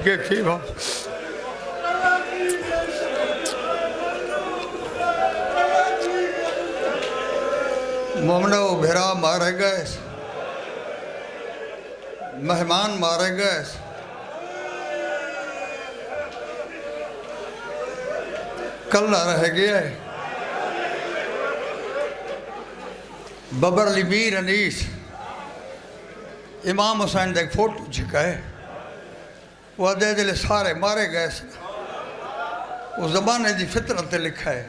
کے کھیوا مومنو بھیرا مارے گئے، مہمان مارے گئے، کلہ رہ گیا ہے ببر علی میر انیس امام حسین دیکھ فوٹو چھکا ہے وہ دے دلے سارے مارے گئے اس زمانے دی فطرت لکھا ہے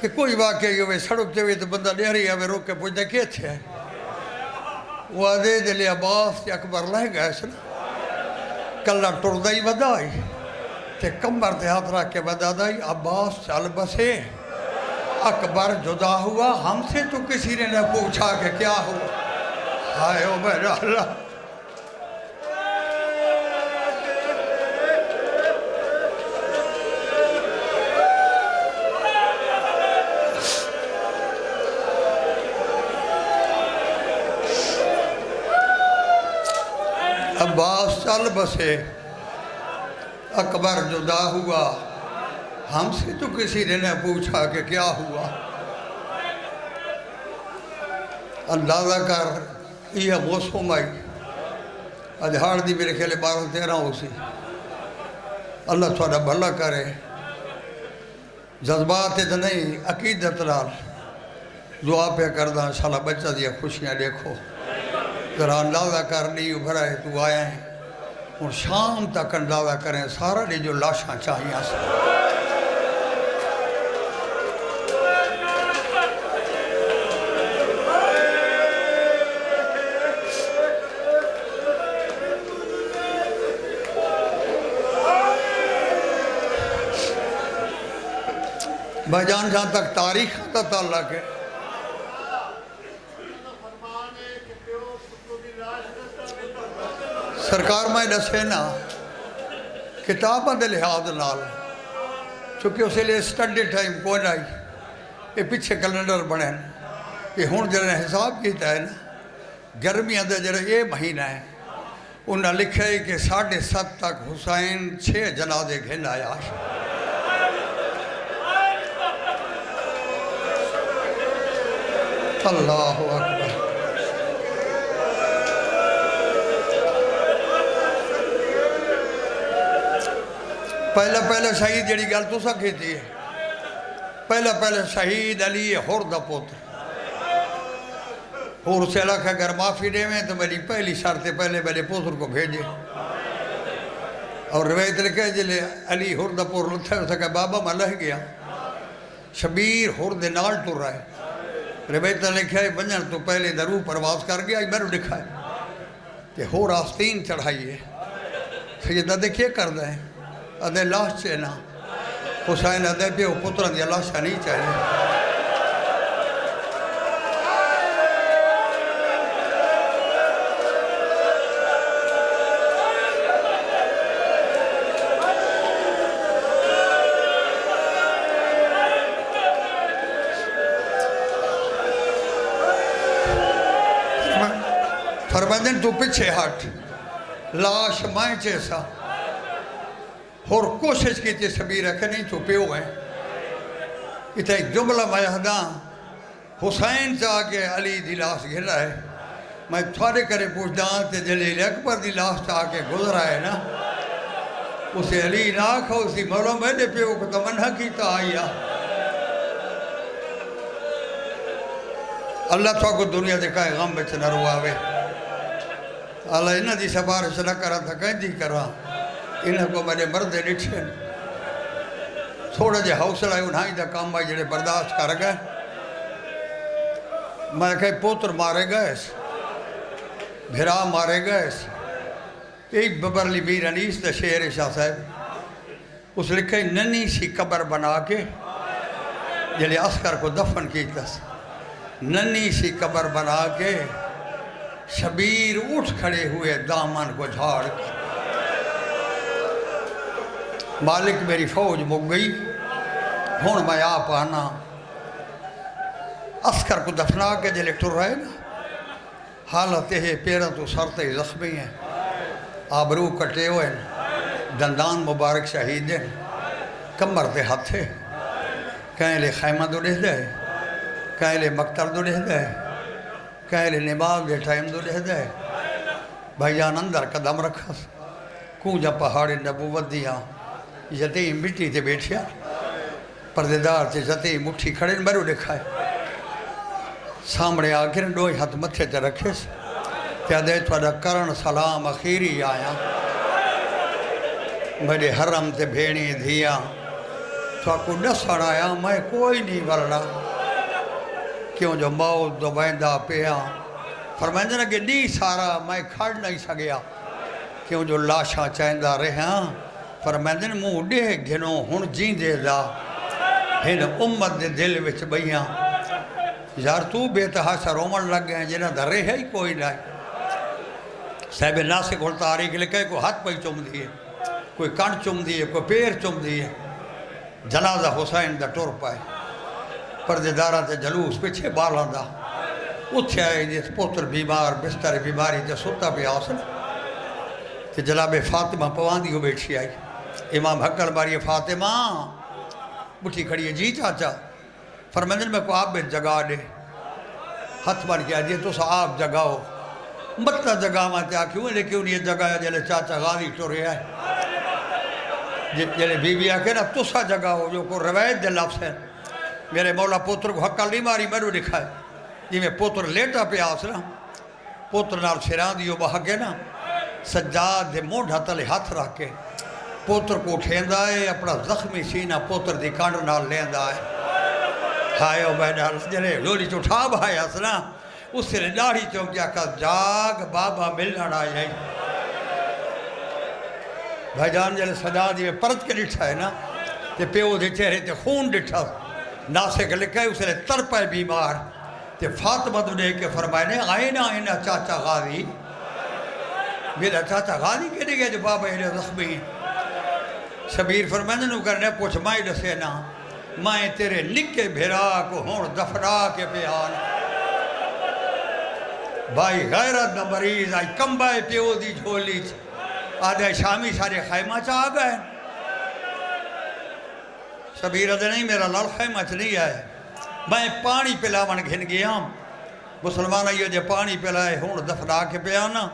کہ کوئی واقعہ یہ ہوئے سڑک تے ہوئے تو بندہ ڈیری آوے روک کے پوچھتا کیا تھے وہ دے دلے عباس تے اکبر لہ گئے کلہ ٹردائی بدائی تے کمبر تے ہاتھ رکھ کے بدا دائی عباس چل بسے اکبر جدا ہوا ہم سے تو کسی نے نہ پوچھا کہ کیا ہوا ہائے او میرا اللہ عباس چل بسے اکبر جدا ہوا ہم سے تو کسی نے نہ پوچھا کہ کیا ہوا اندازہ کر یہ موسم آئی ادھار دی میرے کھیلے 12-13 ہو سی اللہ تھوڑا بھلا کرے جذبات تو نہیں عقیدت لال دعا پہ کردہ انشاءاللہ بچہ دیا خوشیاں دیکھو ذرا اندازہ کر لی ابھرا ہے تو آیا ہے اور شام تک اندازہ کریں سارا نے جو لاشاں چاہیاں سے بھائی جان جہاں تک تاریخ تا تعلق ہے سرکار میں دسے نا کتاباں دے لحاظ نال چونکہ اسے لئے سٹڈی ٹائم کوئی نہیں یہ پیچھے کیلنڈر بنے یہ ہون جنہیں حساب کیتا ہے نا گرمیاں دے جنہیں یہ مہینہ ہے انہاں لکھے کہ 7:30 تک حسین 6 جنازے گھن آیا اللہ اکبر پہلے شہید جڑی گل تو سا کھیتی ہے پہلے شہید علی حر دا پوتر حر سے لکھا اگر معافی دے میں تو میری پہلی شرط پہلے میرے پوتر کو بھیجے اور روایت لکھے جلے علی حر دا پور لتھا ہے اسے کہا بابا میں لہ گیا شبیر حر دے نال ٹور رہا ہے روایت لکھا ہے بنجن تو پہلے درو پرواز کر گیا میں نے دکھا ہے کہ حر آستین چڑھائی ہے سیدہ دیکھئے کر دیں ادھے لاش چینا حسین ادھے پہ وہ پتران دیا لاش نہیں چاہیے فرمائدن تو پچھے ہٹ لاش مائیں چیسا اور کوشش کی تھی شبیر ہے کہ نہیں چھپے ہوئے اتنا ایک جملہ میں حسین چاہ کے علی دی لاش گھلا ہے میں تھوڑے کرے پوچھ داں تے جلیل اکبر دی لاش چاہ کے گزرا ہے نا اسے علی نہ کھو اسی مولا میں نے پیو کو تمنہ کیتا آیا اللہ تو کو دنیا دکھائے غم بچ نہ رواوے اللہ انہ دی سفارش نہ کرا تھا کہیں دی کرا انہ کو میرے مردے ڈٹھے تھوڑا جے حوصلہ ہے انہاں دا کام بائی جڑے برداشت کر گئے میں کہے پوتر مارے گئے بھرا مارے گئے ایک ببرلی میر انیس دا شعر شاہ صاحب اس لکھے ننی سی قبر بنا کے جلے عسکر کو دفن کی تس ننی سی قبر بنا کے شبیر اٹھ کھڑے ہوئے دامن کو جھاڑ کے مالک میری فوج مک گئی ہون میں آپ آنا عسکر کو دفنا کے جلے ٹر رہے نا حالت ہے پیرا تو سرتے زخمی ہیں آبرو کٹے ہوئے نا دندان مبارک شہید ہیں کمر تے ہاتھ ہے کہیں لے خیمہ دو لے دے کہیں لے مکتب دو لے دے کہیں لے نماز دے ٹائم دو لے دے بھائی جان اندر قدم رکھا کونجا پہاڑ نبوت دیا یتیم مٹی تے بیٹھیا پردیدار تے یتیم مٹھی کھڑے مرو لکھا ہے سامنے آکر ڈوئی ہاتھ متھے تے رکھے کیا دے تھوڑا کرن سلام اخیری آیا میرے حرم تے بھیڑی دھیا تو کو نسڑ آیا میں کوئی نہیں ورڑا کیوں جو موت دو بیندہ پیا فرمائندہ کہ نہیں سارا میں کھڑ نہیں سگیا کیوں جو لاشاں چاہندہ رہے فرمائندہ مو ڈے گھنو ہن جین دے دا ہن امت دے دل وچ بھئیاں یار تو بے تحاشا رومن لگ گئے جنہ دا رہے ہی کوئی نہیں صاحب ناسک اور تاریخ لکھے کوئی ہاتھ پہ چم دیئے کوئی کان چم دیئے کوئی پیر چم دیئے جنازہ حسین دا ٹور پائے پردیدارہ تے جلوس پیچھے بالاں دا اتھے آئے جس پوتر بیمار بستر بیماری تے ستا پہ آسن تے جناب فاطمہ پواندی ہو بیٹھی آئی امام حقل باری فاطمہ بٹھی کھڑی ہے جی چاچا فرمندن میں کو آپ بھی جگہ دے ہاتھ بار کیا جی تو سا آپ جگاؤ مطلع جگہ میں تیا کیوں لیکن یہ جگہ ہے جلے چاچا غالی ٹو رہے ہیں جلے بی بی آکے نا تو سا جگہ ہو جو کو روایت دے لفظ ہے میرے مولا پوتر کو حقل نہیں ماری میرو دکھائے جی میں پوتر لیٹا پہ آسنا پوتر نال سران دیو بہا نا سجاد دے موڑھا تلے ہاتھ رکھ کے پوتر کو اٹھیندہ ہے اپنا زخمی سینہ پوتر دی کانڈ نال لیندہ ہے ہائے او بیڈا جلے لولی چوٹھا بھائی آسنا اس سے لاڑی چونکیا کہ جاگ بابا ملنا آئی بھائی جان جلے سجاد یہ پرت کے ڈٹھا ہے نا تے پیو دے چہرے تے خون ڈٹھا ناسے کے لکھا ہے اس نے ترپائے بیمار تے فاطمہ دے کے فرمائے آئینا آئینا چاچا غازی میرا چاچا غازی کے لئے جو بابا یہ زخمی شبیر فرمائے نو کرنے پوچھ مائی دسے نا میں تیرے نکے بھیرا کو ہون دفنا کے بیان بھائی غیرت نہ مریض آئی کمبائے پیو دی جھولی آدھے شامی سارے خیمہ چاہ گئے شبیر دے نہیں میرا لال خیمہ چ نہیں آئے میں پانی پلاون گھن گیا مسلمان یہ جو پانی پلائے ہون دفنا کے بیانا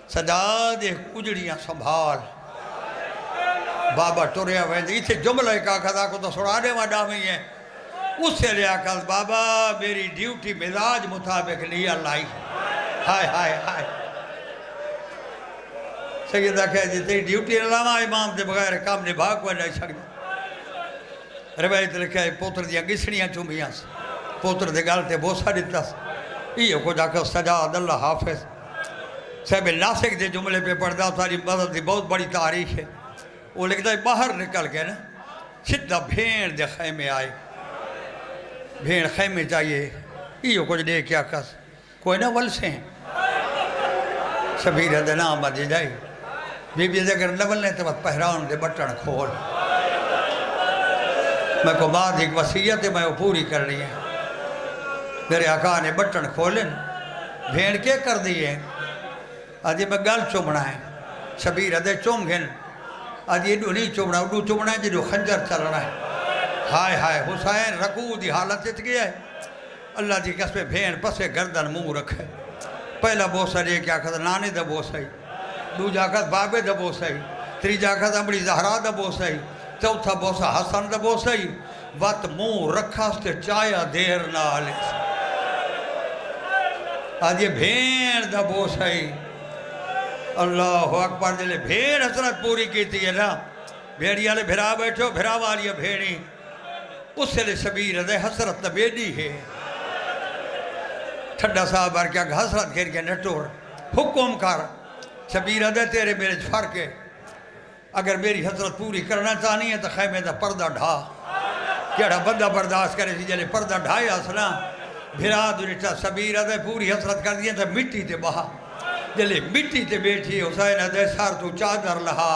سجاد ایک اجڑیاں سنبھال بابا ٹوریا ویندی اسے جملہ کا کھدا کو تو سڑانے وڈا میں ہے اس سے لیا کہا بابا میری ڈیوٹی مزاج مطابق نہیں اللہ ہائے ہائے ہائے سیدہ کہہ دی تیری ڈیوٹی علامہ امام دے بغیر کام نبھا کو نہیں سکتا روایت لکھا ہے پوتر دیا گسڑیاں چومیاں سے پوتر دے گالتے بوسا دیتا سے یہ کو جا کر سجاد اللہ حافظ صاحب ناسک دے جملے پہ پڑھتا ساری مدد دی بہت بڑی تاریخ ہے وہ لکھتا ہے باہر نکل کے نا سدھا بھیڑ دے خیمے آئے بھیڑ خیمے چاہیے یہ کچھ دے کیا کس کوئی نہ ول سے ہیں شبیر دے نام بجے جائی بی بی دے کر نول نے تو بس پہران دے بٹن کھول میں کو بعد ایک وصیت ہے میں وہ پوری کرنی ہے میرے آقا نے بٹن کھولن بھیڑ کے کر دیئے آجی میں گل چومنا ہے شبیر دے چوم گھن آج یہ نہیں چومنا اڈو چومنا ہے جو خنجر چلنا ہے ہائے ہائے حسین رکوع دی حالت چت گیا ہے اللہ دی قسم بھین پسے گردن منہ رکھے پہلا بوسا دے کیا کہتا نانے دا بوسا ہی دو جا کہتا بابے دا بوسا ہی تری جا کہتا بڑی زہرا دا بوسا ہی چوتھا بوسا حسن دا بوسا ہی وقت منہ رکھا ستے چایا دیر نہ آلے آج یہ بھین دا بوسا ہی اللہ اکبر جلے بھیڑ حسرت پوری کی تھی ہے نا بھیڑی آلے بھرا بیٹھو بھرا والی بھیڑی اس سے لے شبیر دے حسرت بیڈی ہے ٹھڈا صاحب آر کیا حسرت گھر کے نٹور حکم کر شبیر دے تیرے میرے فرق ہے اگر میری حسرت پوری کرنا چاہنی ہے تو خیمے دا پردہ ڈھا کیڑا بندہ برداشت کرے سی جلے پردہ ڈھایا سنا بھرا دنیٹا شبیر دے پوری حسرت کر دیا تھا مٹی تے بہا جلے مٹی تے بیٹھی حسین دے سار تو چادر لہا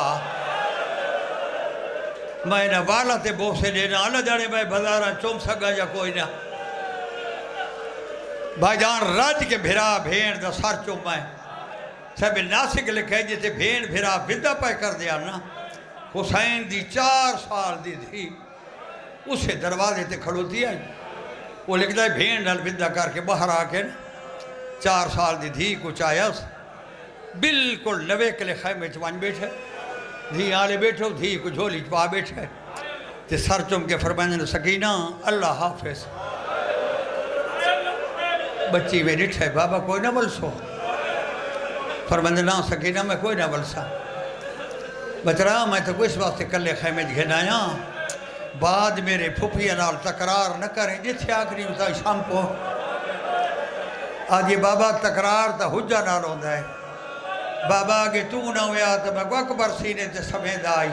میں نہ والا تے بوسے دینا اللہ جانے میں بزارہ چوم سکا یا کوئی نہ بھائی جان راج کے بھرا بھین دا سار چوم میں صاحب ناسک لکھے جیتے بھین بھرا بدہ پہ کر دیا نا حسین دی 4 سال دی تھی اسے دروازے تے کھڑو دیا وہ لکھتا ہے بھین نال بدہ کر کے باہر آ کے 4 سال دی تھی کچھ آیا بالکل نوے کلے خیمے چوان بیٹھے دھی آلے بیٹھو دھی کو جھولی چپا بیٹھے تے سر چم کے فرمائیں سکینہ اللہ حافظ بچی میں ڈٹھے بابا کوئی نہ بلسو فرمائیں نا سکینہ میں کوئی نہ بلسا بچ رہا میں تو اس واسطے کلے خیمے گھنایا بعد میرے پھپھیا نال تکرار نہ کریں جتھے آخری ہوتا شام کو آج یہ بابا تکرار تا حجہ نال ہوندہ ہے بابا آگے تو نہ ہویا تو میں اکبر سینے تے سمید آئی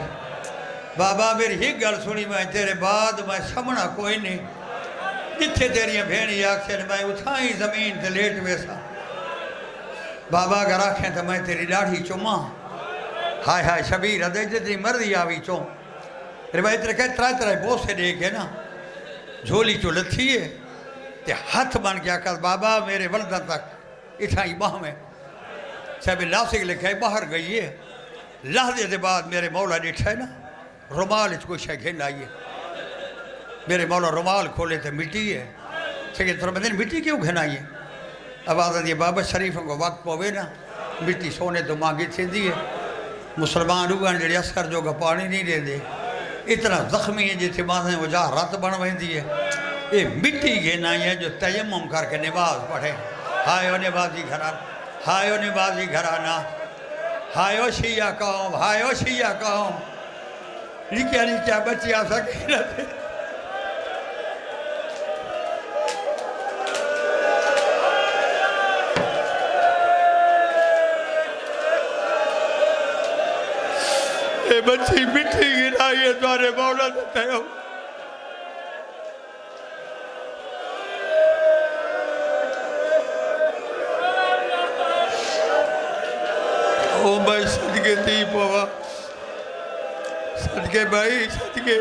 بابا میری ہی گل سنی میں تیرے بعد میں سمنا کوئی نہیں جتھے تیریاں بھینی آکھیں میں اٹھائیں زمین تے لیٹ ویسا بابا اگر آکھیں تو میں تیری لاڑھی چوما ہائے ہائے شبیر ادھے جتنی مرضی آوی چوم روایت رکھے ترائے بوسے دے کے نا جھولی چو لتھی ہے تے ہاتھ بن گیا کہ بابا میرے ولدہ تک اٹھائی باہ میں صاحب ناسک لکھے باہر گئی ہے لحظے دے بعد میرے مولا ڈٹھا ہے نا رومال اس کو شے گھن آئیے میرے مولا رومال کھولے تھے مٹی ہے سکے فرمائیں مٹی کیوں گھن آئیے آواز دیئے بابا شریفوں کو وقت پوے نا مٹی سونے تو مانگی تھی دیئے مسلمان ہوگان جڑی اسکر جو گا پانی نہیں دے دے اتنا زخمی ہے جیسے ماں وہ جا رات بنویں دیئے یہ مٹی گھن آئی ہے جو تیمم کر کے نماز پڑھے ہائے نمازی گھرانا ہائے نمازی گھرانا ہائے شیعہ قوم ہائے شیعہ قوم نکیا نکیا بچی آ سکے نہ تھے اے بچی مٹھی گرائی ہے تمہارے مولا دیتے ہو او میں صدقے دی پوا صدقے بھائی صدقے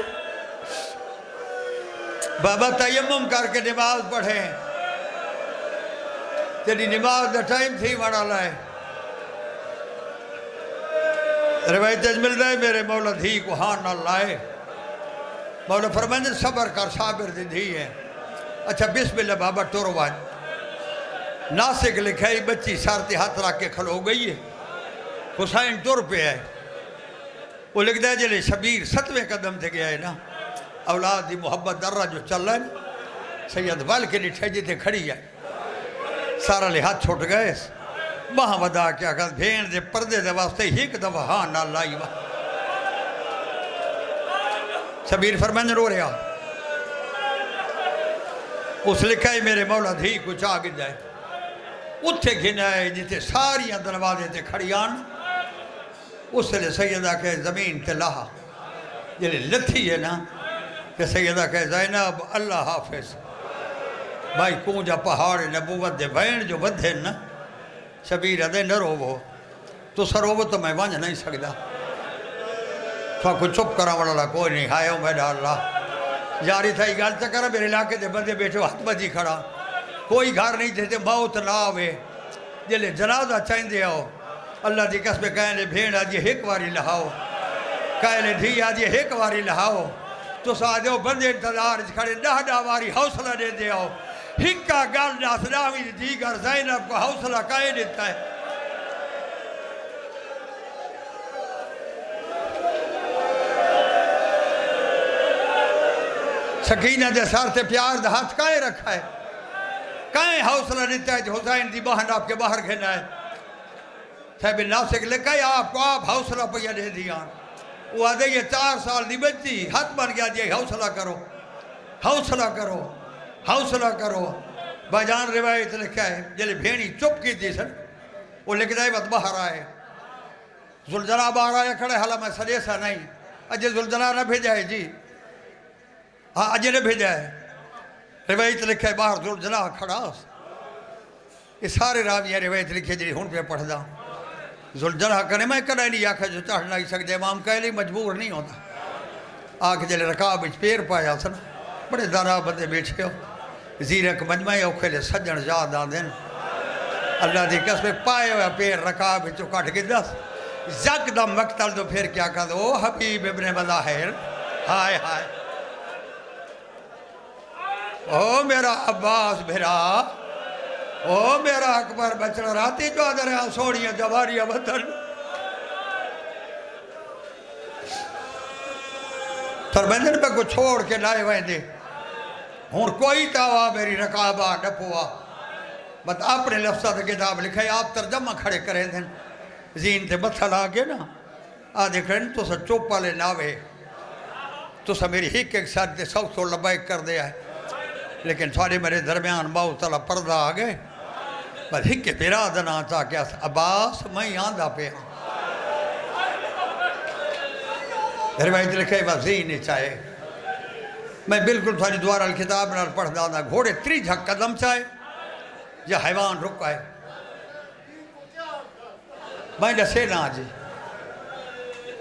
بابا تیمم کر کے نماز پڑھیں تیری نماز دا ٹائم تھی وڑا لائے روایت اجمل دائے میرے مولا دھی کو ہاں نہ لائے مولا فرمائیں صبر کر صابر دی دھی ہے اچھا بسم اللہ بابا ٹوروان ناسک لکھائی بچی سارتی ہاتھ رکھ کے کھلو گئی ہے حسین ٹور پہ ہے وہ لکھ دے جلے شبیر 7ویں قدم تھے گیا ہے نا اولاد دی محبت در رہا جو چل رہا ہے سید وال کے لٹھے جیتے کھڑی ہے سارا لے ہاتھ چھوٹ گئے وہاں ودا کیا کہ بھین دے پردے دے واسطے ہی کہ دفعہ ہاں نہ لائی وہاں شبیر فرمائن رو رہا اس لکھا ہے میرے مولا دھی کو چاہ گر جائے اتھے گھنا ہے جیتے ساریاں دروازے تے کھڑیان اس لئے سیدہ کہ زمین تے لہا جلے لتھی ہے نا کہ سیدہ کہ زینب اللہ حافظ بھائی کونجا پہاڑ نبوت دے بین جو بدھے نا شبیر ادھے نہ روو تو سروو تو میں وانج نہیں سکتا تو کچھ چپ کرا والا کوئی نہیں ہائے ہو میڈا اللہ جاری تھا ہی گال چکرہ میرے علاقے دے بندے بیٹھے ہاتھ بجی کھڑا کوئی گھر نہیں تھے موت نہ آوے جلے جنازہ چاہیں دے آؤ اللہ دی قسم کہنے بھین آجی ایک واری لہاؤ کہنے دھی آجی ایک واری لہاؤ تو ساتھ بندے انتظار کھڑے 10 واری حوصلہ دے دے آؤ ہکا گل ناسرامی دیگر زینب کو حوصلہ کہے دیتا ہے سکینہ دے سار تے پیار دا ہاتھ کہے رکھا ہے کہیں حوصلہ دیتا ہے جو حسین دی بہن آپ کے باہر گھنا ہے صاحب ناسک لکھا ہے آپ کو آپ حوصلہ پہ دے دیا وہ آدھے یہ 4 سال دی بچی ہاتھ بن گیا جی حوصلہ کرو حوصلہ کرو حوصلہ کرو باجان روایت لکھا ہے جلے بھینی چپ کی تھی سر وہ لکھتا ہے بات باہر آئے زلجنہ باہر آئے کھڑے حالا میں سجیسا نہیں اجھے زلجنہ نہ بھیجا ہے جی ہاں اجھے نہ بھیجا ہے روایت لکھا ہے باہر زلجنہ کھڑا یہ سارے راویاں روایت لکھے جی ہون پہ پڑھ دا زلجنہ کرنے میں کڑھائی نہیں آکھا جو چڑھ نہیں سکتے امام کہلے مجبور نہیں ہوتا آکھ جلے رکاب اچھ پیر پایا سنا بڑے دارا بندے بیٹھے ہو زیرک مجمعی اوکھے لے سجن جاد آدھن اللہ دی قسم پائے ہوا پیر رکاب بچو کٹ کے دس یکدم مقتل تو پھر کیا کہا او حبیب ابن مظاہر ہائے ہائے او میرا عباس بھرا او میرا اکبر بچڑا راتی جو آدھر ہیں سوڑیاں جواریاں وطن تربندن پہ کو چھوڑ کے لائے ہوئے دے ہون کوئی تاوا میری رکابہ ڈپوا بس اپنے لفظات کتاب لکھا ہے آپ ترجمہ کھڑے کریں دیں زین تے بتھل آگے نا آدھے کریں تو سا چوپا لے ناوے تو سا میری ہی ایک ساتھ دے سو لبائک کر دیا ہے لیکن سارے میرے درمیان باؤ تعالیٰ پردہ آگئے بس ہی کے پیرا دنا چاہ کیا عباس میں آندھا پہ روایت لکھے بس زین چاہے میں بالکل ساری دوارہ الکتاب نال پڑھ دانا گھوڑے 30 قدم چاہے یا حیوان رکا ہے میں ڈسے نا جی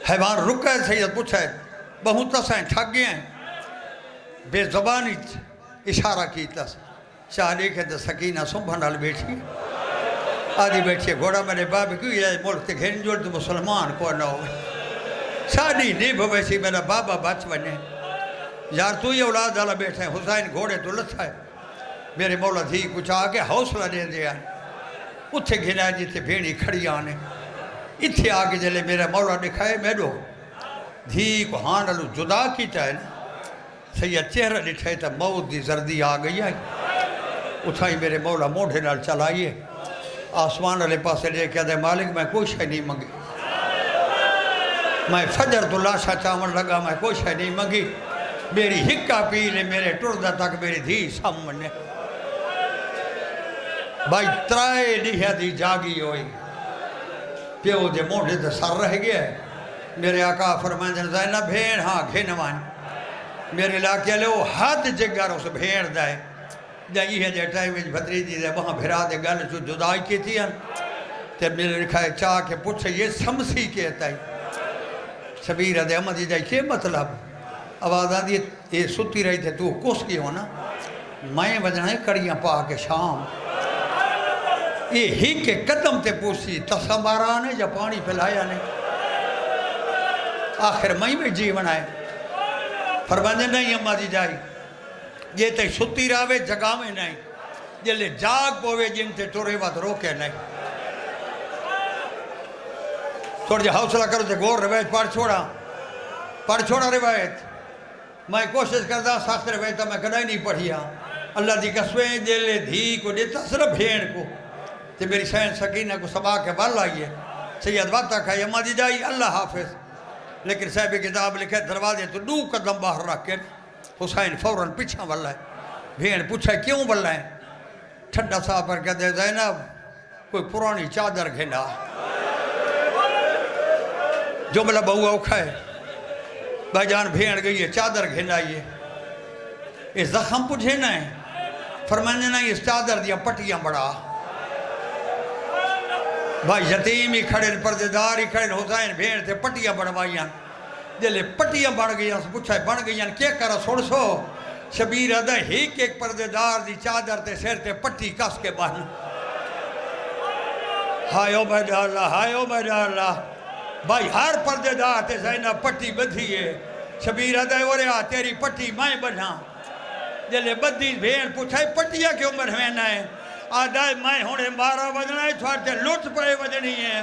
حیوان رکا ہے سید پوچھا ہے بہت تسائیں ٹھگ گئے ہیں بے زبانی اشارہ کی تس شاہ دیکھے تو سکینہ سنبھنال بیٹھی آدھی بیٹھی ہے گھوڑا میرے باب کیوں یہ ملک تے گھن جوڑ تو مسلمان کو نہ ہوئے شادی نہیں بھویسی میرا بابا بچ بنے یار تو یہ اولاد والا بیٹھا ہے حسین گھوڑے تو لتھا ہے میرے مولا دھی کچھ آگے حوصلہ دے دیا اتھے گھنا جی تے بھیڑی کھڑی آنے اتھے آگے جلے میرا مولا دکھائے میڈو دھی کو ہاں نلو جدا کیتا ہے نا سید چہرہ دکھائے تا موت دی زردی آگئی ہے اتھائی میرے مولا موڑے نال چلائیے آسمان علیہ پاسے لے کے دے مالک میں کوئی شے نہیں منگی میں فجر تو لاشا چاون لگا میں کوئی شے نہیں منگی میری ہکا پی لے میرے ٹردہ تک میری دھی سامنے بھائی ترائے دیہا دی جاگی ہوئی پیو دے موڑے دے سر رہ گیا ہے میرے آقا فرمائیں دن زینب بھین ہاں گھنوان میرے علاقے لے وہ حد جگر اس بھین دائے جائیے ہے جے ٹائم وچ بھدری دی دے وہاں بھرا دے گل چو جدائی کی تھی تے میرے لکھائے چاہ کے پوچھے یہ سمسی کہتا ہے شبیر دے احمد جائے کیا مطلب آواز آدھی یہ ستی رہی تھے تو کس کی ہونا میں وجنا ہے کڑیاں پا کے شام یہ ہی کے قدم تے پوچھی تسا مارا نے یا پانی پھیلایا نے آخر میں جیون آئے فرمانے نہیں اماں دی جائی یہ تے ستی راوے جگہ میں نہیں جلے جاگ پوے جن تے ٹورے وقت روکے نہیں تھوڑا جا حوصلہ کرو تے گور روایت پڑھ چھوڑا روایت میں کوشش کرتا سخت روایت میں کدھائی نہیں پڑھیا اللہ دی قسمیں جلے دھی کو دیتا صرف بھین کو تے میری شہن سکینہ کو سبا کے بل آئیے سید وقتہ کھائی اماں دی جائی اللہ حافظ لیکن صاحب کتاب لکھے دروازے تو 2 قدم باہر رکھ کے حسین فوراً پیچھا بل ہے بھین پوچھا کیوں بل ہے ٹھنڈا صاحب پر کہتے زینب کوئی پرانی چادر گھنا جملہ بہو اوکھا ہے بھائی جان بھین گئی ہے چادر گھنائیے اس زخم پوچھے نہ ہے فرمانے نہ اس چادر دیا پٹیاں بڑا بھائی یتیم ہی کھڑے پردیدار ہی کھڑے حسین بھین تھے پٹیاں بڑھوائیاں جلے پٹیاں بڑھ گئیاں پوچھا بڑھ گئیاں کیا کرا سوڑ سو شبیر ادھا ایک پردیدار دی چادر تے سیر تے پٹی کس کے بہن ہائے عبید اللہ بھائی ہر پردیدار تے زینب پٹی بدھی ہے شبیر ادھا اوریا تیری پٹی میں بڑھا جلے بدھی بھین پوچھا پٹیاں کیوں بڑھوینا ہے آدھائی میں ہونے مارا وجنا ہے چھوڑتے لٹ پڑے وجنی ہے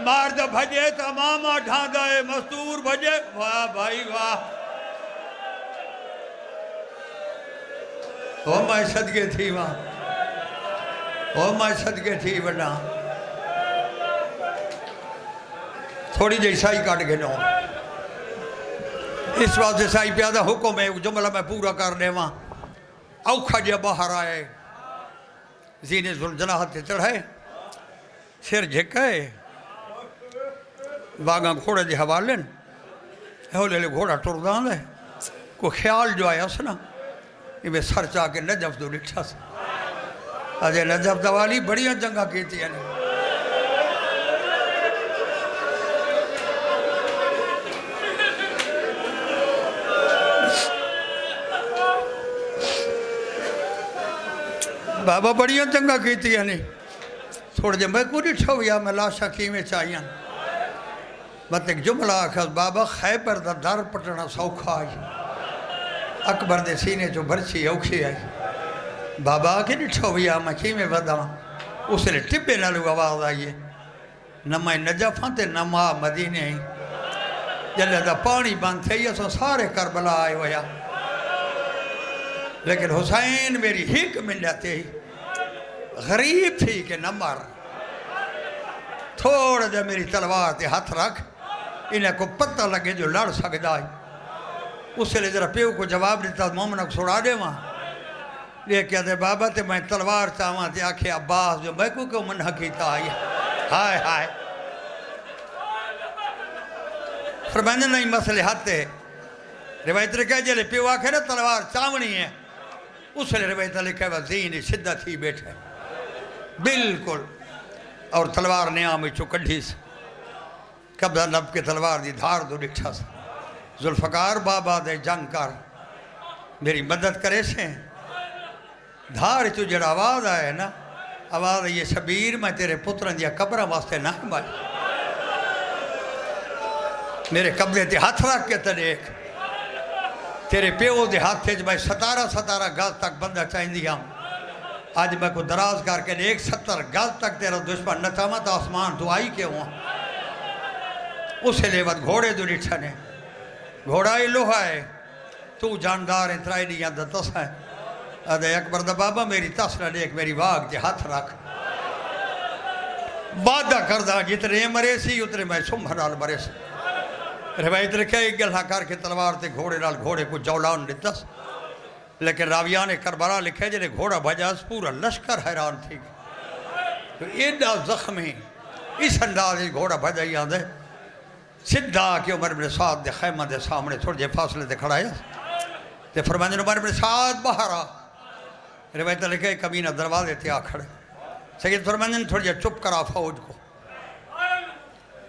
مارد بھجے تماما ڈھاندا ہے مستور بھجے واہ بھائی واہ او میں صدقے تھی بڑھا تھوڑی جی سائی کاٹ گئے نو اس واسطے سائی پیادہ حکم ہے جملہ میں پورا کر دے وہاں اوکھا جے باہر آئے زینے ذوالجناح تے چڑھائے سر جھکائے باغاں گھوڑے دے حوالن ہولے لے گھوڑا ٹردان ہے کوئی خیال جو آیا سنا یہ میں سر چاہ کے نجف دو لکھا سا آجے نجف دوالی بڑیاں جنگا کیتی ہے بابا بڑیاں جنگا کیتی ہے تھوڑے جے میں کو ڈٹھو یا میں لاشا کیویں چاہیاں مت ایک جملہ آکھا بابا خیبر دا در پٹنا سوکھا آئی اکبر دے سینے جو برچی اوکھی آئی بابا کے ڈٹھو یا میں کیویں ودا اس لئے ٹبے نالو آواز آئیے نہ میں نجفاں تے نہ ماں مدینے آئی جلے دا پانی بند تھے یہ سو سارے کربلا آئے ہویا لیکن حسین میری ہک ملتے ہی غریب تھی کہ نہ مر تھوڑا جا میری تلوار تے ہاتھ رکھ انہیں کو پتہ لگے جو لڑ سکتا ہے اس سے لے ذرا پیو کو جواب دیتا مومنہ کو سڑا دے وہاں لے کیا دے بابا تے میں تلوار چاہاں تے آکھے عباس جو میں کو منہ کیتا آئی ہائے ہائے فرمائنے نہیں مسئلے ہاتھے روایت رکھا جلے پیو آکھے نا تلوار چاونی ہے اس لئے روایت لکھا ہے ذہنی شدت ہی بیٹھے بالکل اور تلوار نیام میں چکڑھی سے قبضہ لب کے تلوار دی دھار دو لکھا سے ذوالفقار بابا دے جنگ کر میری مدد کرے سے دھار تو جڑا آواز آئے نا آواز یہ شبیر میں تیرے پترن دیا قبرہ واسطے نہ بائی میرے قبضے تے ہاتھ رکھ کے تریک تیرے پیو دے ہاتھ تھے جو میں 17 گز تک بندہ چاہیں دیا آج میں کو دراز کر کے دیکھ 70 گز تک تیرا دشمن نہ چاہاں تو آسمان تو آئی کے ہوا اسے لیوت گھوڑے دو لٹھا نے گھوڑا ہی لوہا ہے تو جاندار انترائی نہیں یاد تس ہے ادھے اکبر دا بابا میری تسرہ دیکھ میری واگ تے ہاتھ رکھ وعدہ کردہ جتنے مرے سی اتنے میں سمبھرال مرے سی روایت رکھے ایک گلہ کر کے تلوار تے گھوڑے نال گھوڑے کو جولان لیتس لیکن راویان کربلا لکھے جلے گھوڑا بھجاز پورا لشکر حیران تھی تو ایڈا زخمی اس انداز گھوڑا بھجائی آدھے سدھا کہ عمر بن سعد دے خیمہ دے سامنے تھوڑے جے فاصلے دے کھڑا ہے تے فرمانے عمر بن سعد باہر آ روایت لکھے کمینہ دروازے تے آ کھڑے سید فرمانے تھوڑے جے چپ کرا فوج کو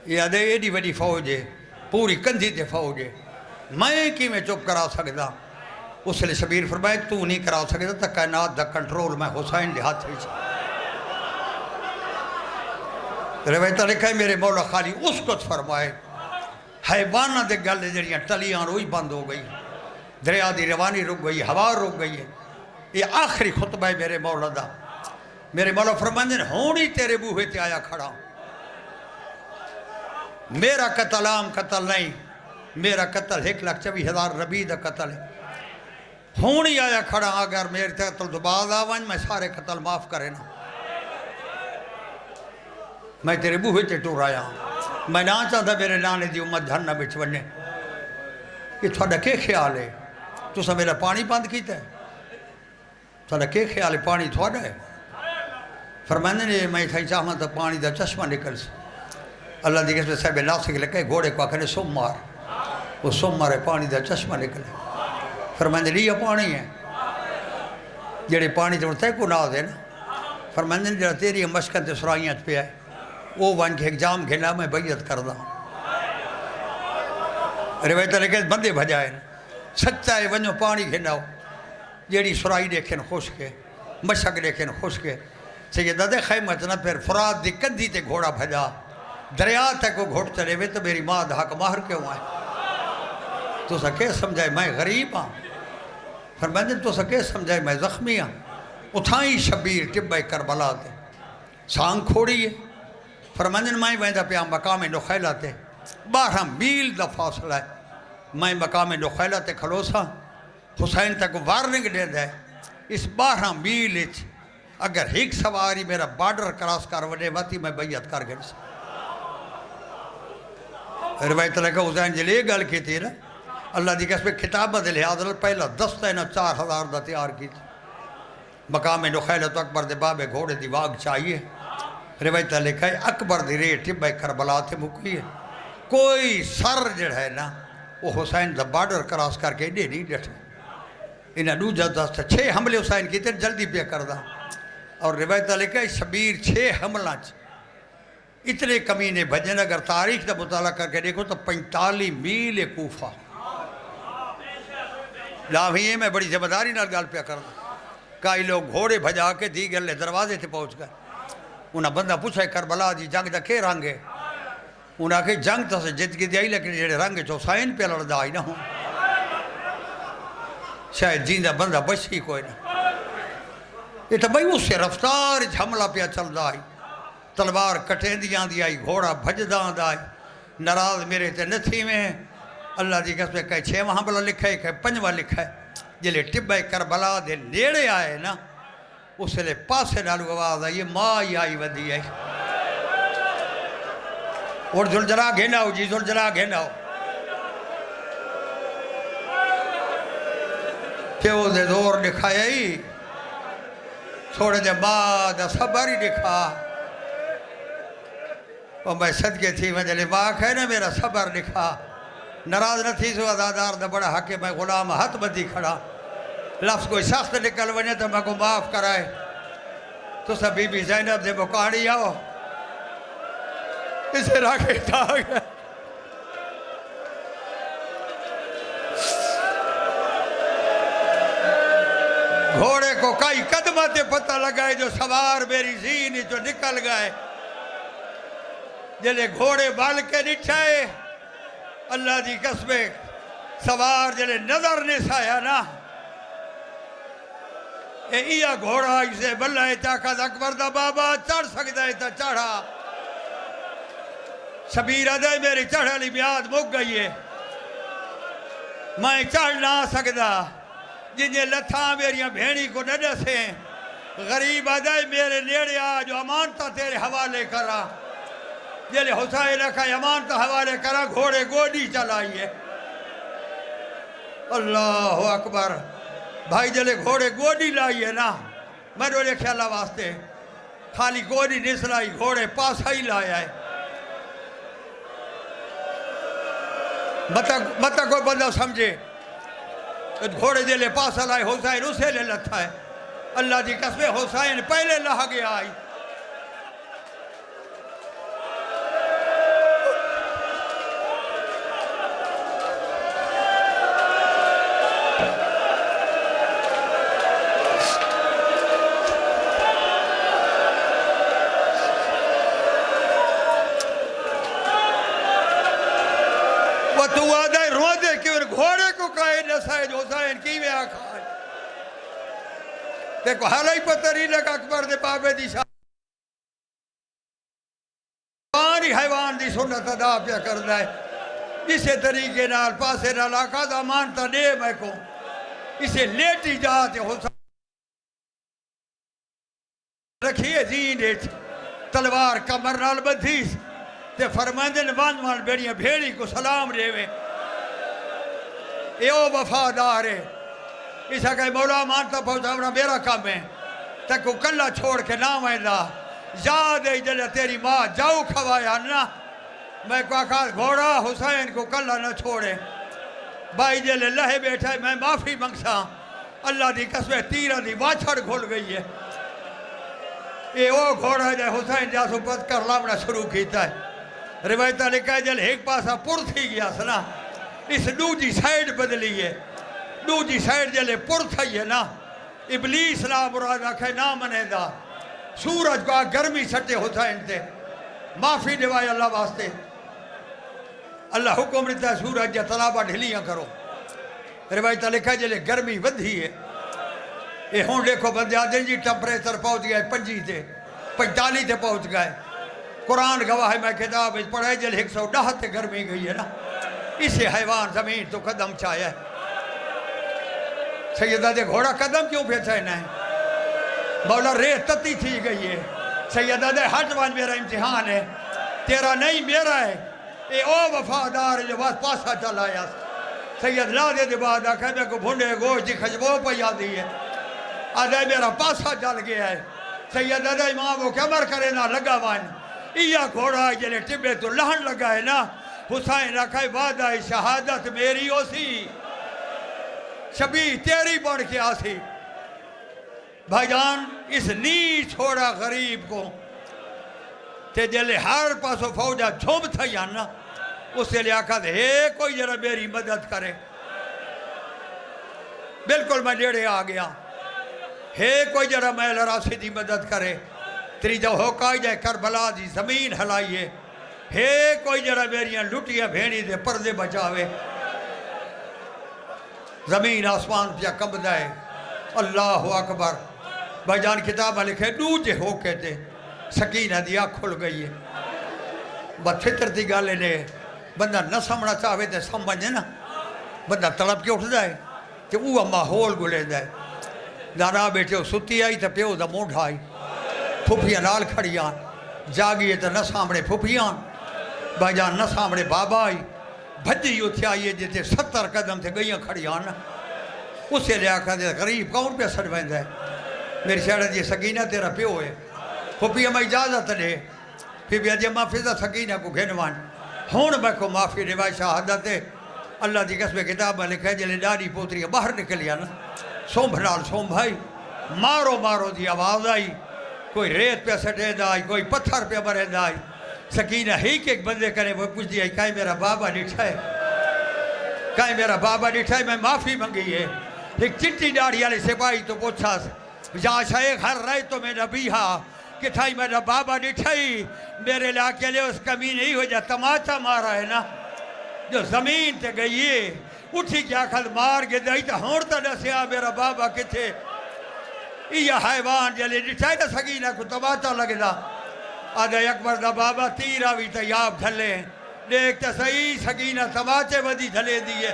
یہ آدھے ایڈی وڈی فوج ہے پوری کندھی تے فوج ہے میں کی میں چپ کرا سکتا اس لئے شبیر فرمائے تو نہیں کرا سکتا تا کائنات دا کنٹرول میں حسین دے ہاتھ ہوئی روایتہ لکھا ہے میرے مولا خالی اس کو فرمائے حیوانہ دے گل جڑیاں ٹلیاں روئی بند ہو گئی دریا دی روانی رک گئی ہوا رک گئی ہے یہ آخری خطبہ ہے میرے مولا دا میرے مولا فرمائے ہونی تیرے بوہے تے آیا کھڑا میرا قتل عام قتل نہیں میرا قتل 1,24,000 ربی دا قتل ہے ہونی آیا کھڑا اگر میرے قتل تو بعد آوان میں سارے قتل معاف کرے نا میں تیرے بوہے تے ٹور آیا میں نہ چاہتا میرے نانے دی امت جھنہ بچ بنے یہ تھوڑا کے خیال ہے تو سا میرا پانی بند کیتا ہے تھوڑا کے خیال ہے پانی تھوڑا ہے فرمانے نے میں تھائی چاہاں تا پانی دا چشمہ نکل سے اللہ دی قسم صاحب ناسک لکھے گھوڑے کو آکھنے سم مار وہ سم مارے پانی دا چشمہ نکلے فرمانے لیا پانی ہے جڑے پانی تو تے کو ناز ہے نا فرمانے جڑا تیری مشکن تے سرائیاں پہ آئے وہ وان کے ایک جام گھنا میں بیعت کردہ روایتہ لکھے بندے بھجائے سچا ہے ونجو پانی گھناؤ جیڑی سرائی دیکھیں خوش کے مشک دیکھیں خوش کے سیدہ دے خیمت نہ پھر فرات دی کندھی تے گھوڑا بھجا دریا تک وہ گھوڑ چلے ہوئے تو میری ماں دھاک ماہر کیوں آئے تو سا کیا سمجھائے میں غریب ہاں فرمائے تو سا کیا سمجھائے میں زخمی ہاں اتھائیں شبیر ٹبے کربلا دے سانگ کھوڑی ہے فرمائے میں ویندہ پہ مقام نخیلہ تے 12 میل دا فاصلہ ہے میں مقام نخیلہ تے کھلوسا حسین تک وارننگ دے دے اس 12 میل اگر ایک سواری میرا بارڈر کراس کر وڈے واتی میں بیعت کر گئے روایت لکھا حسین جلے گل کی تھی نا اللہ دی قسم کتابہ دے لحاظ پہلا دستہ نا 4,000 دا تیار کی تھی مقام نخیلت اکبر دے بابے گھوڑے دی واگ چاہیے روایت لکھا ہے اکبر دی ریٹ ٹبے کربلا تھے مکی ہے کوئی سر جڑ ہے نا وہ حسین دا بارڈر کراس کر کے دے نہیں ڈٹھے انہیں دوجہ دستہ 6 حملے حسین کی تھے جلدی پہ کردہ اور روایت لکھا ہے شبیر 6 حملہ اتنے کمینے بھجن اگر تاریخ دا مطالعہ کر کے دیکھو تو 45 میل کوفہ لاہویے میں بڑی ذمہ داری نال گال پہ کرنا کئی لوگ گھوڑے بھجا کے دیگر لے دروازے تھے پہنچ گئے انہیں بندہ پوچھا کربلا دی جنگ دا کے رنگ ہے؟ انہیں آکھے جنگ تا سے جت گئی آئی لیکن جڑے رنگ جو حسین پہ لڑدا آئی نہ ہوں شاید جیندہ بندہ بچی کوئی نہ یہ تو بھئی اس سے رفتار حملہ پہ چل آئی تلوار کٹیں دیاں دی آئی گھوڑا بھجداں دا آئی ناراض میرے تے نتھی میں اللہ دی قسم کہے 6واں حملہ لکھا ہے کہ 5واں لکھا ہے جلے ٹبے کربلا دے نیڑے آئے نا اس لئے پاسے نالو آواز آئی ماں آئی ودی آئی اور زلجلہ گھینا ہو جی زلجلہ گھینا ہو پیو دے دور دکھایا ہی تھوڑے دے بعد صبر ہی دکھا اور میں صدقے تھی میں جلے باق ہے نا میرا صبر دکھا ناراض نہ تھی سو عزادار دا بڑا حق ہے میں غلام ہاتھ بدی کھڑا لفظ کوئی سخت نکل ونے تو میں کو معاف کرائے تو سب بی بی زینب دے بکاڑی آؤ اسے راکے ٹھاک ہے گھوڑے کو کئی قدمہ تے پتہ لگائے جو سوار میری زینی جو نکل گئے جلے گھوڑے بال کے نٹھائے اللہ دی قسمیں سوار جلے نظر نسایا نا ایا گھوڑا اسے بلائے طاقت اکبر دا بابا چڑھ سکتا ہے تا چڑھا شبیر دے میری چڑھا لی بیاد مک گئی ہے میں چڑھ نہ سکتا جنہیں لتھاں میریاں بھینی کو نہ دسیں غریب آدھائی میرے نیڑے آ جو امانتا تیرے حوالے کرا جلے حسین رکھا امانتا حوالے کرا گھوڑے گوڑی چلائی ہے اللہ اکبر بھائی جلے گھوڑے گوڑی لائی ہے نا میں نے خیالہ واسطے خالی گوڑی نسلائی گھوڑے پاسا ہی لایا ہے مطا کوئی بندہ سمجھے گھوڑے جلے پاسا لائے حسین اسے لے لتھا ہے اللہ دی قسمیں حسین پہلے لہا گیا آئی تو آدھائی رو دے کہ گھوڑے کو کہے نسائے جو حسین کی میں آکھا ہے دیکھو حالائی پتہ نہیں لگا اکبر دے بابے دی شاہ پانی حیوان دی سنت ادا پیا کرنا ہے اسے طریقے نال پاسے نال آقا دا مانتا دے میں کو اسے لیٹی جاتے حسین رکھیے زین ایچ تلوار کمر نال بدھیس تے فرمائندے نوان وان بیڑیاں بھیڑی کو سلام ریوے اے او وفادار ہے اسا کہے مولا مانتا پہنچا میرا کام ہے تکو کلہ چھوڑ کے نام آئندہ یاد ہے جلے تیری ماں جاؤ کھوایا نا میں کو آکھا گھوڑا حسین کو کلہ نہ چھوڑے بھائی جلے لہے بیٹھا ہے میں معافی منگسا اللہ دی قسمیں تیرہ دی واچھڑ گھول گئی ہے اے او گھوڑا ہے حسین جاسو پت کر لامنا شروع کیتا ہے روایتہ لکھا ہے جل ایک پاسا پر تھی گیا سنا اس دوجی سائیڈ بدلی ہے دوجی سائیڈ جلے پر تھی ہے نا ابلیس لا مراد آکھے نا منے دا سورج کو گرمی سٹے حسین تے معافی دیوائے اللہ واسطے اللہ حکم رہتا ہے سورج جا طلابہ ڈھلیاں کرو روایتہ لکھا ہے جلے گرمی ودھی ہے اے ہون دیکھو بندے آدھیں جی ٹمپریچر پہنچ گئے 25 تے 45 تے پہنچ گئے قرآن گواہ ہے میں کتاب پڑھے جل 110 تے گرمی گئی ہے نا اسے حیوان زمین تو قدم چاہیا ہے سیدہ دے گھوڑا قدم کیوں پہ چاہنا ہے مولا ریت تتی تھی گئی ہے سیدہ دے ہٹوان میرا امتحان ہے تیرا نہیں میرا ہے اے او وفادار جو بات پاسا چلایا سید لا دے بعد آکھا میں کو بھنڈے گوش دی خجبو پہ یادی ہے آدھے میرا پاسا چل گیا ہے سیدہ دے امام وہ کمر کرے نہ لگا وان ایا گھوڑا جلے ٹبے تو لہن لگا ہے نا حسین رکھا ہے وعدہ شہادت میری ہو سی شبی تیری بڑھ کے آسی بھائی جان اس نی چھوڑا غریب کو تے جلے ہر پاسو فوجہ جھوم تھا یا نا اس سے لے آکھا دے ہے کوئی جرہ میری مدد کرے بالکل میں نیڑے آ گیا ہے کوئی جرہ میں لراسی دی مدد کرے تریجا ہوکا جائے کربلا دی زمین ہلائیے ہے کوئی جڑا میریاں لٹیاں بھینی دے پردے بچاوے زمین آسمان پیا کمبدا ہے اللہ اکبر بھائی جان کتاب لکھے دوجے ہوکے تے سکینہ دی آنکھ کھل گئی ہے بس فطر دی گالے نے بندہ نہ سمجھنا چاہے تے سمجھے نا بندہ تڑپ کے اٹھ جائے کہ وہ ماحول گلے جائے دانا بیٹے ہو ستی آئی تے پیو دا موڑ آئی پھوپیاں نال کھڑیاں جاگیے تے نہ سامنے پھوپیاں بھائی جان نہ سامنے بابا آئی بھجی اتھے آئیے جیتے 70 قدم تھے گئیاں کھڑیاں نا اسے لیا کہا دے غریب کون پہ سڑ بہن ہے میری شہرہ جی سکینہ تیرا پیو ہے پھوپیاں میں اجازت دے پھر بھی اجے معافظہ سکینہ کو گھنوان ہون میں کو معافی نوائی شہادت ہے اللہ دی قسم کتاب میں لکھا ہے جلے ڈاڑی پوتری باہر نکلیا نا سومبھ نال سومبھ بھائی مارو مارو دی آواز آئی کوئی ریت پہ سٹے دائی کوئی پتھر پہ مرے دائی سکینہ ہی کہ ایک بندے کرے وہ پوچھ دیا کہیں میرا بابا نٹھا ہے کہیں میرا بابا نٹھا ہے میں معافی منگی ہے ایک چٹی ڈاڑی والے سپاہی تو پوچھا جہاں شیخ ہر رہے تو میں نبی ہاں کہ تھائی میرا بابا نٹھائی میرے علاقے لے اس کمین ہی ہو جا تماچا مارا ہے نا جو زمین تے گئی ہے اٹھی کیا کھل مار کے دائی تا ہونتا نسیا میرا بابا کتھے یہ حیوان جلے نٹھائی نا سکینہ کو تماچا لگے دا آدھا اکبر دا بابا تیر آوی تا یاب دھلے دیکھتا صحیح سکینہ تماچے بدی دھلے دیئے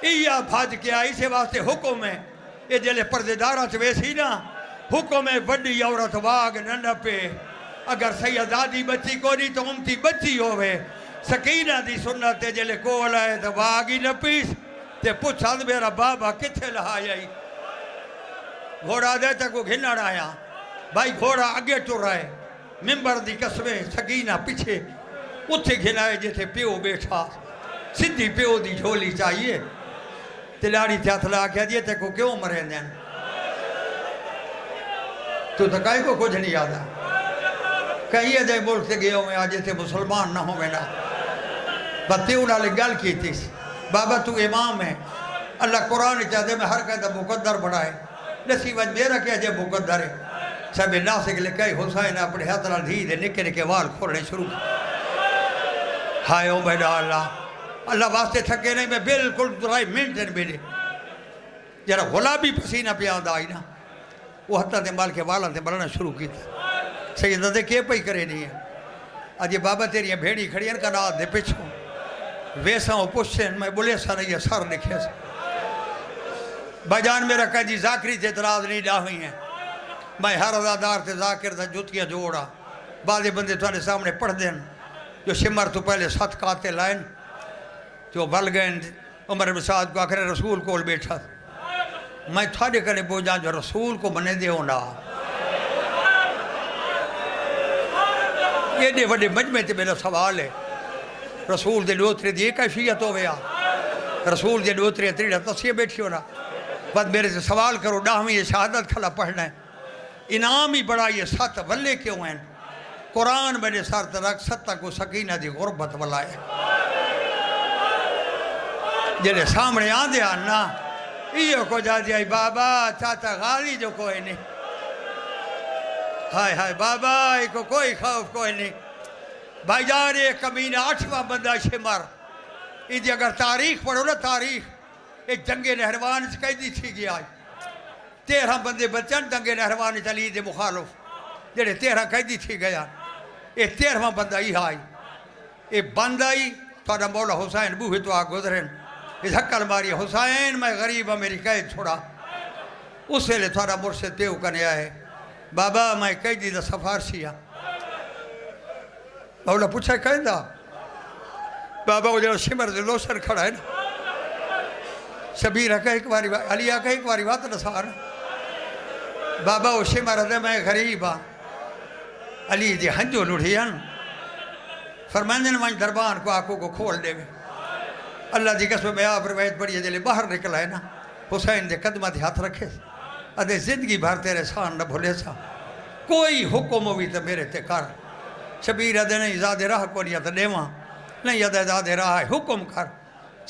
یہ بھاج کے آئی سے واسطے حکم ہے یہ جلے پردیدارہ چویسی نا حکم ہے بڑی عورت واگ ننہ پہ اگر سیدادی بچی کو نہیں تو امتی بچی ہوئے سکینہ دی سنت ہے جلے کول آئے تو واگی نہ پیس تے پوچھا میرا بابا کتھے لہائی گھوڑا دے تک وہ گھنڑ آیا بھائی گھوڑا آگے ٹر رہا ہے ممبر دی قسمیں سکینہ پیچھے اتھے گھنائے جیسے پیو بیٹھا سدھی پیو دی جھولی چاہیے تلاڑی تھے اتھلا کہہ دیئے تے کو کیوں مرے دین تو تکائی کو کچھ نہیں یادا کہیں یہ جائے ملک سے گئے ہوئے آجے تھے مسلمان نہ ہوں میں نا بطے انہاں لے گل کی تھی بابا تو امام ہے اللہ قرآن چاہتے میں ہر قیدہ مقدر بڑھائے نصیبت میرا کیا جائے مقدر ہے سب ناسک لے کئی حسین اپنے ہاتھ نال دھی دے نکے نکے وال کھولنے شروع ہائے او بیڈا اللہ واسطے تھکے نہیں میں بالکل درائی منٹن بیلے جرا غلابی پسینہ پہ آدھا آئی نا وہ حتیٰ دے مال کے والان دے مرنا شروع کی تھا سیدہ دے کیے پہی کرے نہیں ہے آج یہ بابا تیری بھیڑی کھڑی ہیں کا نات دے پچھوں ویسا ہوں پوچھیں میں بولے سا نہیں ہے سر لکھے سا بجان میرا کہا جی ذاکری تے اعتراض نہیں ڈا ہوئی ہیں میں ہر ازادار تے ذاکر تے جوتیاں جوڑا بعضی بندے تھوڑے سامنے پڑھ دیں جو شمر تو پہلے 7 قاتل لائن جو بل گئے عمر بن سعد کو آخر رسول کول بیٹھا میں تھوڑے کنے بو جان جو رسول کو منے دے ہونا یہ دے وڈے مجمع تے میرا سوال ہے رسول دے لوترے دی کیفیت ہو گیا رسول دے لوترے تریڑا تصیح بیٹھی ہونا بعد میرے سے سوال کرو ڈاہویں یہ شہادت کھلا پڑھنا ہے انعام ہی بڑا یہ 7 ولے کیوں ہیں قرآن میں نے سارت رکھ 7 کو سکینہ دی غربت ولائے جلے سامنے آن دے آنا یہ کو جا دیائی بابا چاچا غالی جو کوئی نہیں ہائے ہائے بابا یہ کو کوئی خوف کوئی نہیں بھائی جان یہ کمینہ 8واں بندہ شمر یہ اگر تاریخ پڑھو نا تاریخ ایک جنگ نہروان سے قیدی تھی گیا 13 بندے بچن جنگ نہروان چلی دے مخالف جڑے 13 قیدی تھی گیا یہ 13واں بندہ ہی آئی یہ بندہ ہی تھوڑا مولا حسین بوہے تو آ گزرین اس حقل ماری حسین میں غریب میری قید چھوڑا اس سے لے تھوڑا مرشد تیو کنے آئے بابا میں قیدی دا سفارشی ہاں مولا پوچھا کہیں دا بابا وہ جو شمر دے لوشن کھڑا ہے نا شبیر کہا ایک باری علیہ کہا ایک باری بات نسار بابا وہ شمر دے میں غریب ہاں علی دی ہنجو لڑھی ہیں فرمائندن من دربان کو آنکھوں کو کھول دے گئے اللہ دی قسم میں آپ روایت پڑھی ہے جلے باہر نکل آئے نا حسین دے قدمہ دے ہاتھ رکھے ادھے زندگی بھر تیرے سان نہ بھولے سا کوئی حکم ہوئی تو میرے تے کر شبیر ادھے نہیں زیادہ راہ کو نہیں تو دیواں نہیں ادھے زیادہ راہ ہے حکم کر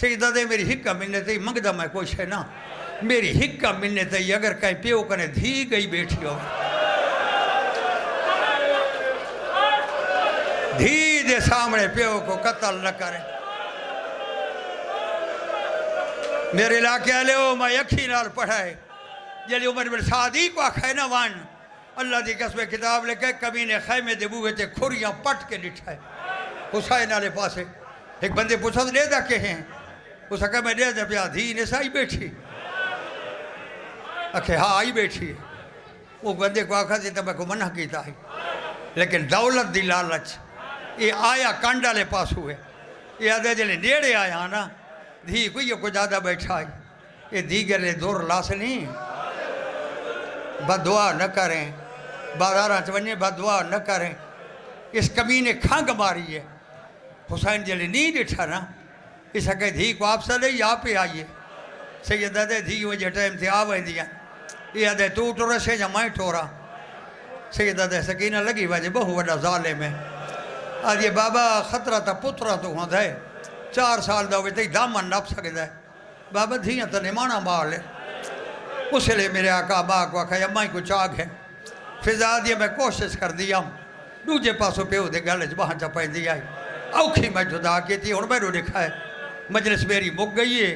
سید ادھے میری حکم ملنے تے منگدہ میں کوئی شے نا میری حکم ملنے تے اگر کہیں پیو کنے دھی گئی بیٹھی ہو دھی دے سامنے پیو کو قتل نہ کرے میرے علاقے والے ہو میں یکھی نال پڑھائے جلی عمر بن سعدی کو آکھائے نہ وان اللہ دی قسم کتاب لے کے کمینے خیمے دے بوئے تے کھوریاں پٹ کے لٹھائے حسین آلے پاسے ایک بندے پوچھا دے دا کہ ہیں اس کہا میں دے دا پیا دھی نے سائی بیٹھی اکھے ہاں آئی بیٹھی ہے وہ بندے کو آکھا دیتا میں کو منع کیتا ہے لیکن دولت دی لالچ یہ آیا کانڈا لے پاس ہوئے یہ آدھے جلے نیڑے آیا نا دھی کوئی کو زیادہ بیٹھا ہے یہ دیگر لے دور لاس نہیں بدعا نہ کریں بازاراں چونجے بدعا نہ کریں اس کمینے کھانگ ماری ہے حسین جلے نہیں ڈٹھا نا اس کہ دھی کو آپ سے یا پہ آئیے سیدہ دے دھی وجہ ٹائم تھے آوائیں دیا یہ آدھے تو ٹورا سے جا میں ٹورا سیدہ دے سکینہ لگی وجہ بہو وڈا ظالم ہے آج یہ بابا خطرہ تا پترہ تو ہوں دے 4 سال دا ہوئے تے دامن نپ سکتا ہے بابا دھیاں تا نمانا مال ہے اس لئے میرے آقا باغ کو آکھا امائی کو چاگ ہے فضا دیا میں کوشش کر دیا دوجے پاسوں پہ ہو دے گلج وہاں چا پہن دیا اوکھی میں جدا کی تھی اور میں رو لکھا ہے مجلس میری مک گئی ہے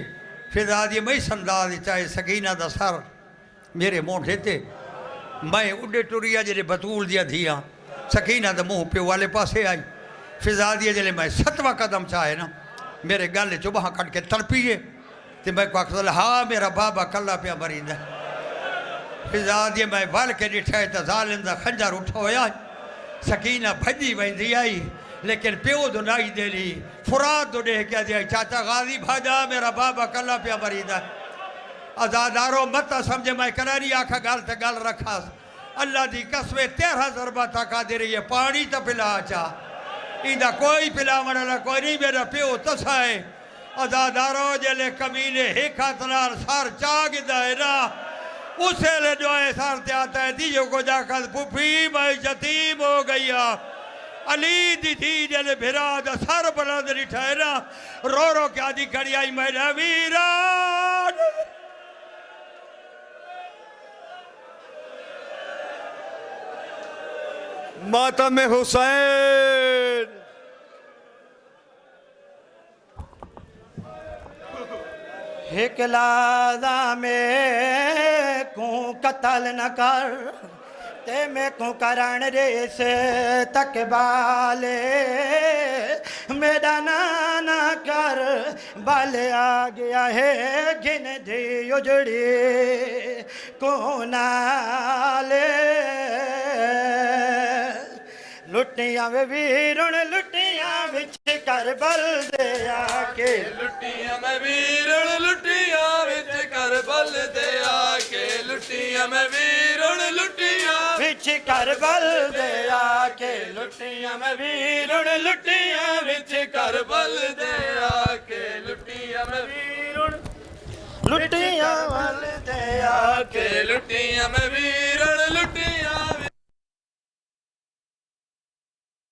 فضا دیا میں سندہ دی چاہے سکینہ دا سر میرے مونٹ لیتے میں اڈے ٹوریا جلے بطول دیا دھیا سکینہ دا منہ پہ والے پاسے آئی فضا دیا جلے میں 7واں قدم چاہے نا میرے گل چو وہاں کٹ کے تڑپیے تو میں کو آکھتا ہاں میرا بابا کلا پیا مرید ہے فضا دیا میں وال کے ڈٹھائے تا ظالم دا خنجر اٹھا ہویا سکینہ بھجی ویندی آئی لیکن پیو دو نائی دے لی فراد دو دے کیا دیا چاچا غازی بھاجا میرا بابا کلا پیا مرید ہے ازادارو متا سمجھے میں کرانی آکھا گال تے گال رکھا اللہ دی قسمے 13 ضربہ تکا دے رہی ہے پانی تا پلا چاہ ایندہ کوئی پلا مرلا کوئی نہیں میرا پیو تسائے ازادارو جلے کمینے ایک ہاتھنار سار چاگ دائے نا اسے لے دعائے سار تے آتا ہے دیجو کو جا کر پھوپھی میں یتیم ہو گیا علی دی تھی جلے بھرا دا سار بلند رٹھائے نا رو رو کیا دی کھڑی آئی میرا ویران ماتم حسین ایک لازہ میں کوں قتل نہ کر تے میں کوں کرن ریس تک بالے میرا نانا کر بالے آ گیا ہے گن دی اجڑی کونالے لٹیاں میں ویرن لٹیاں وچ کربل دے آکے لٹیاں میں ویرن لٹیاں وچ کربل دے آکے لٹیاں میں ویرن لٹیاں وچ کربل دے آکے لٹیاں میں ویرن لٹیاں وچ کربل دے آکے لٹیاں میں ویرن لٹیاں ول دے آکے لٹیاں میں ویرن لٹیاں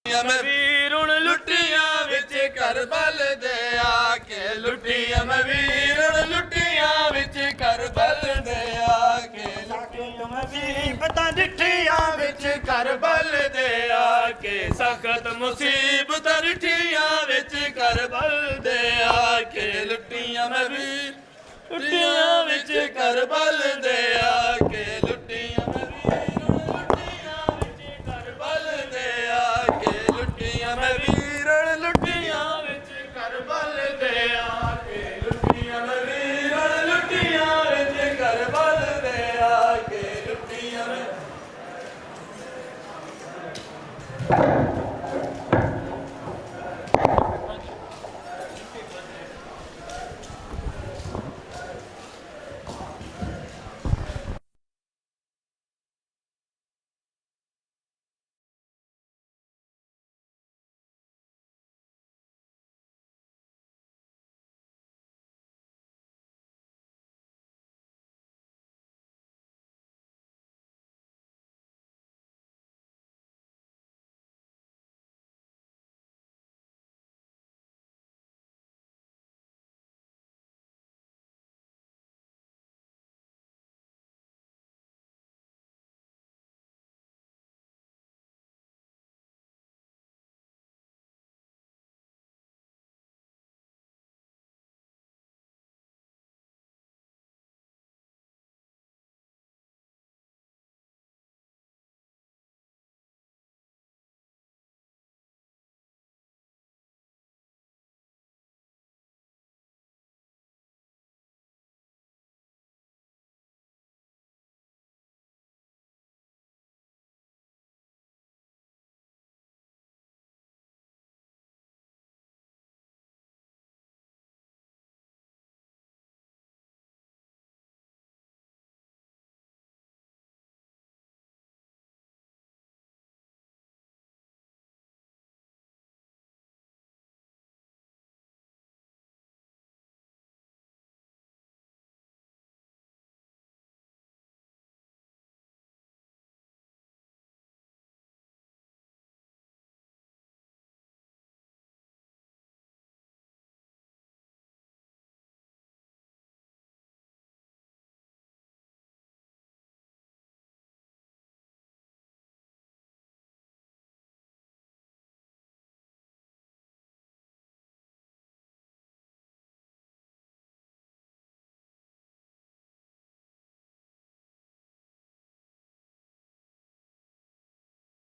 میں ویرن لٹیاں وچ کربل دے آکے لٹیاں میں ویرن لٹیاں وچ کربل دے آکے لٹیاں میں بھی پتہ ڈٹھیاں وچ کربل دے آکے سخت مصیبت ڈٹھیاں وچ کربل دے آکے لٹیاں میں ویرن لٹیاں وچ کربل دے آکے لٹیاں میں میں ویرن لٹیاں وچ کربل دے آکے لٹیاں میں ویرن لٹیاں وچ کربل دے آکے لٹیاں میں